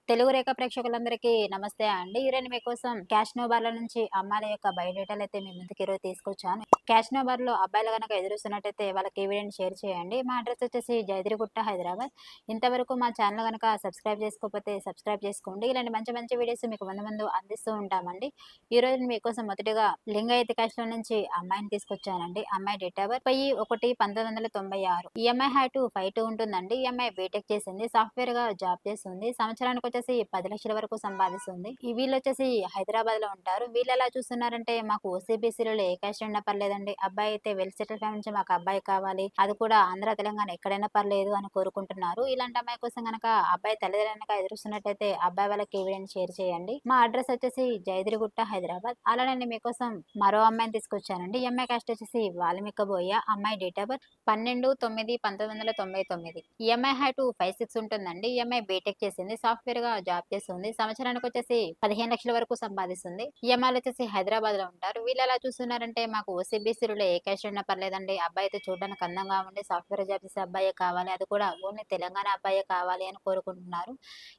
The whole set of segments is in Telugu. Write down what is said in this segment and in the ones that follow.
తెలుగు రేఖ ప్రేక్షకులందరికీ నమస్తే అండి. ఈరోజు మీకోసం క్యాష్‌నోబార్‌ల నుంచి అమ్మాయిల యొక్క బయోడేటాలు అయితే మీ ముందుకు ఈరోజు తీసుకొచ్చాను. క్యాష్‌నోబార్‌లో అబ్బాయిలు గనక ఎదురుస్తున్నట్టయితే వాళ్ళకి ఈ వీడియోని షేర్ చేయండి. మా అడ్రెస్ వచ్చేసి జయదిరిగుట్ట, హైదరాబాద్. ఇంతవరకు మా ఛానల్ గనక సబ్స్క్రైబ్ చేసుకోకపోతే సబ్స్క్రైబ్ చేసుకోండి. ఇలాంటి మంచి మంచి వీడియోస్ మీకు ముందు ముందు అందిస్తూ ఉంటామండి. ఈరోజు మీకోసం మొదటిగా లింగాయత్ క్యాష్‌లో నుంచి అమ్మాయిని తీసుకొచ్చానండి. అమ్మాయి డేట్ ఆఫ్ బర్త్ 10/1/1996. ఈ అమ్మాయి హైట్ 5'2" ఉంటుందండి. ఈ అమ్మాయి బీటెక్ చేసింది. సాఫ్ట్‌వేర్‌గా జాబ్ చేస్తుంది. సంవత్సరానికి వచ్చేసి 10 లక్షల వరకు సంపాదిస్తుంది. వీళ్ళొచ్చేసి హైదరాబాద్‌లో ఉంటారు. వీళ్ళెలా చూస్తున్నారంటే మాకు ఓసీబీసీలలో ఏ క్యాస్ట్ అయినా పర్లేదండి. అబ్బాయి అయితే వెల్ సెటిల్ ఫ్యామిలీ నుంచి మాకు అబ్బాయి కావాలి. అది కూడా ఆంధ్ర, తెలంగాణ ఎక్కడైనా పర్లేదు అని కోరుకుంటున్నారు. ఇలాంటి అమ్మాయి కోసం గనక అబ్బాయి తల్లిదండ్రులు గనక ఎదురుస్తున్నట్టయితే అబ్బాయి వాళ్ళకి ఈ వీడియోని షేర్ చేయండి. మా అడ్రెస్ వచ్చేసి జయదిరిగుట్ట, హైదరాబాద్. అలానే నేను మీకోసం మరో అమ్మాయిని తీసుకొచ్చానండి. ఈ అమ్మాయి కాస్ట్ వచ్చేసి వాల్మీక బోయ. అమ్మాయి డేట్ ఆఫ్ బర్త్ 12/9/1999. ఈ అమ్మాయి హైట్ 5'6" ఉంటుందండి. ఈ అమ్మాయి బీటెక్ చేసింది. సాఫ్ట్‌వేర్‌గా జాబ్ చేస్తుంది. సంవత్సరానికి వచ్చేసి 15 లక్షల వరకు సంపాదిస్తుంది. ఈ అమ్మాయిలు వచ్చేసి హైదరాబాద్‌లో ఉంటారు. వీళ్ళు ఎలా చూస్తున్నారంటే మాకు ఓసీబీసీలో ఏ క్యాస్ట్ అయినా పర్లేదండి. అబ్బాయి అయితే చూడడానికి అందంగా ఉండి సాఫ్ట్‌వేర్ జాబ్ చేసే అబ్బాయే కావాలి. అది కూడా ఓన్లీ తెలంగాణ అబ్బాయే కావాలి అని కోరుకుంటున్నారు.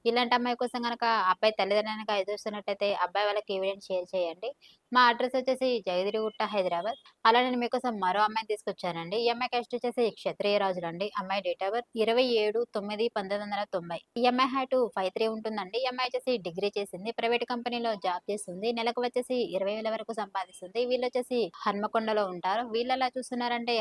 ఇలాంటి అమ్మాయి కోసం గనక అబ్బాయి తల్లిదండ్రులు గనక ఎదురుస్తున్నట్టయితే అబ్బాయి వాళ్ళకి ఈ వీడియోని షేర్ చేయండి. మా అడ్రెస్ వచ్చేసి జయగిరిగుట్ట, హైదరాబాద్. అలానే నేను మీకోసం మరో అమ్మాయిని తీసుకొచ్చానండి. ఈ అమ్మాయి కాస్ట్ వచ్చేసి క్షత్రియ రాజులండి. అమ్మాయి డేట్ ఆఫ్ బర్త్ 27/9/1990. ఈ అమ్మాయి హైట్ 5'3" ఉంటుందండి. ఈ అమ్మాయి వచ్చేసి డిగ్రీ చేసింది. ప్రైవేట్ కంపెనీలో జాబ్ చేస్తుంది. నెలకు వచ్చేసి 20,000 వరకు సంపాదిస్తుంది. వీళ్ళొచ్చేసి హన్మకొండలో ఉంటారు. వీళ్ళెలా చూస్తున్నారంటే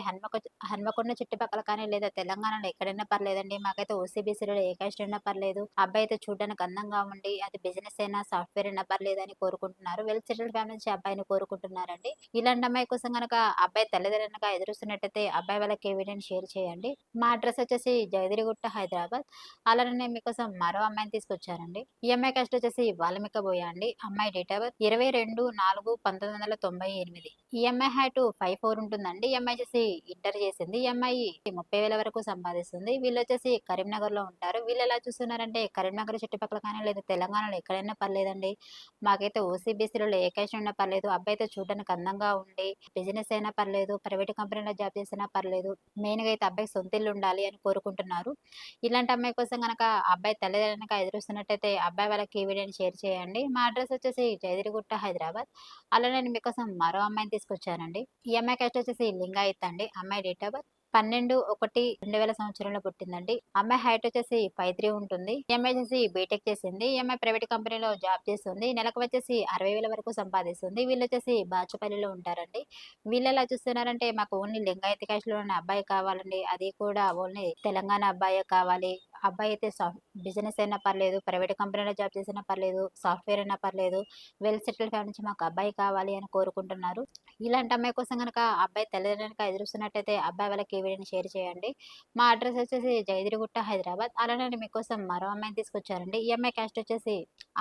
హన్మకొండ చుట్టుపక్కల కానీ లేదా తెలంగాణలో ఎక్కడైనా పర్లేదండి. మాకైతే ఓసీబీసీలో ఏ కాస్ట్ అయినా పర్లేదు. అబ్బాయి అయితే చూడడానికి అందంగా ఉండి అది బిజినెస్ అయినా సాఫ్ట్‌వేర్ అయినా పర్లేదని కోరుకుంటున్నారు. వెల్ సెటిల్డ్ ఫ్యామిలీ నుంచి అబ్బాయిని కోరుకుంటున్నారండి. ఇలాంటి అమ్మాయి కోసం గనక అబ్బాయి తల్లిదండ్రులు గనక ఎదురుస్తున్నట్టయితే అబ్బాయి వాళ్ళకి ఈ వీడియోని షేర్ చేయండి. మా అడ్రెస్ వచ్చేసి జయదిరిగుట్ట, హైదరాబాద్. అలానే నేను మీకోసం మరో అమ్మాయిని తీసుకొచ్చానండి. ఈ అమ్మాయి కాస్ట్ వచ్చేసి వాల్మీక బోయ అండి. అమ్మాయి డేట్ ఆఫ్ బర్త్ 22/4/1998. ఈ అమ్మాయి హైట్ 5'4" ఉంటుందండి. ఈ అమ్మాయి వచ్చేసి ఇంటర్ చేసింది. ఈ అమ్మాయి 30,000 వరకు సంపాదిస్తుంది. వీళ్ళొచ్చేసి కరీంనగర్‌లో ఉంటారు. వీళ్ళు ఎలా చూస్తున్నారంటే కరీంనగర్ చుట్టుపక్కల కానీ లేదా తెలంగాణలో ఎక్కడైనా పర్లేదండి. మాకైతే ఓసీబీసీలలో ఏ క్యాస్ట్ అయినా పర్లేదు. అబ్బాయి అయితే చూడడానికి అందంగా ఉండి బిజినెస్ అయినా పర్లేదు. ప్రైవేట్ కంపెనీలో జాబ్ చేసినా పర్లేదు. మెయిన్‌గా అయితే అబ్బాయికి సొంత ఇల్లు ఉండాలి అని కోరుకుంటున్నారు. ఇలాంటి అమ్మాయి కోసం గనక అబ్బాయి తల్లిదండ్రులు గనక ఎదురుస్తున్నట్టయితే అబ్బాయి వాళ్ళకి ఈ వీడియోని షేర్ చేయండి. మా అడ్రెస్ వచ్చేసి జయదిరిగుట్ట, హైదరాబాద్. అలానే నేను మీకోసం మరో అమ్మాయిని తీసుకొచ్చానండి. ఈ అమ్మాయి కాస్ట్ వచ్చేసి లింగాయత్ అండి. అమ్మాయి డేట్ ఆఫ్ బర్త్ 12/1/2000 సంవత్సరంలో పుట్టిందండి. అమ్మాయి హైట్ వచ్చేసి 5'3" ఉంటుంది. ఈ అమ్మాయి వచ్చేసి బీటెక్ చేసింది. ఈ అమ్మాయి ప్రైవేట్ కంపెనీలో జాబ్ చేస్తుంది. నెలకు వచ్చేసి 60,000 వరకు సంపాదిస్తుంది. వీళ్ళొచ్చేసి బాచుపల్లిలో ఉంటారండి. వీళ్ళెలా చూస్తున్నారంటే మాకు ఓన్లీ లింగాయత్ క్యాస్ట్‌లోనే అబ్బాయి కావాలండి. అది కూడా ఓన్లీ తెలంగాణ అబ్బాయే కావాలి. అబ్బాయి అయితే బిజినెస్ అయినా పర్లేదు. ప్రైవేట్ కంపెనీలో జాబ్ చేసినా పర్లేదు. సాఫ్ట్‌వేర్ అయినా పర్లేదు. వెల్ సెటిల్డ్ ఫ్యామిలీ నుంచి మాకు అబ్బాయి కావాలి అని కోరుకుంటున్నారు. ఇలాంటి అమ్మాయి కోసం గనక అబ్బాయి తల్లిదండ్రులు గనక ఎదురుస్తున్నట్టయితే అబ్బాయి వాళ్ళకి ఈ వీడియోని షేర్ చేయండి. మా అడ్రెస్ వచ్చేసి జయగిరిగుట్ట, హైదరాబాద్. అలానే నేను మీకోసం మరో అమ్మాయిని తీసుకొచ్చానండి. ఈ అమ్మాయి కాస్ట్ వచ్చేసి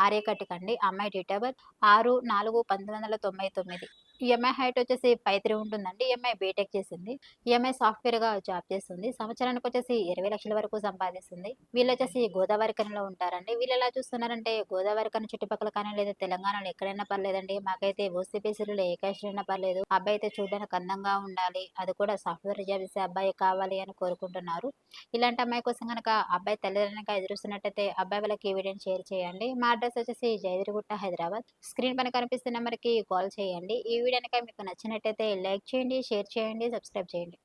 ఆర్యకట్టికండి. అమ్మాయి డేట్ ఆఫ్ బర్త్ 6/4/1999. ఈ అమ్మాయి హైట్ వచ్చేసి 5'3" ఉంటుందండి. ఈ అమ్మాయి బీటెక్ చేసింది. ఈ అమ్మాయి సాఫ్ట్‌వేర్‌గా జాబ్ చేస్తుంది. సంవత్సరానికి వచ్చేసి 20,00,000 వరకు సంపాదిస్తుంది. వీళ్ళొచ్చేసి గోదావరిఖనిలో ఉంటారండి. వీళ్ళెలా చూస్తున్నారంటే గోదావరిఖని చుట్టుపక్కల కానీ లేదా తెలంగాణలో ఎక్కడైనా పర్లేదండి. మాకైతే ఓసీబీసీలో ఏ క్యాస్ట్ అయినా పర్లేదు. అబ్బాయి అయితే చూడడానికి అందంగా ఉండాలి. అది కూడా సాఫ్ట్‌వేర్ జాబ్ చేసే అబ్బాయే కావాలి అని కోరుకుంటున్నారు. ఇలాంటి అమ్మాయి కోసం గనక అబ్బాయి తల్లిదండ్రులు గనక ఎదురుస్తున్నట్టయితే అబ్బాయి వాళ్ళకి ఈ వీడియోని షేర్ చేయండి. మా అడ్రెస్ వచ్చేసి జయగిరిగుట్ట, హైదరాబాద్. స్క్రీన్ పైన కనిపిస్తున్న నంబర్‌కి కాల్ చేయండి. ఈ వీడియో గనక మీకు నచ్చినట్టయితే లైక్ చేయండి, షేర్ చేయండి, సబ్స్క్రైబ్ చేయండి.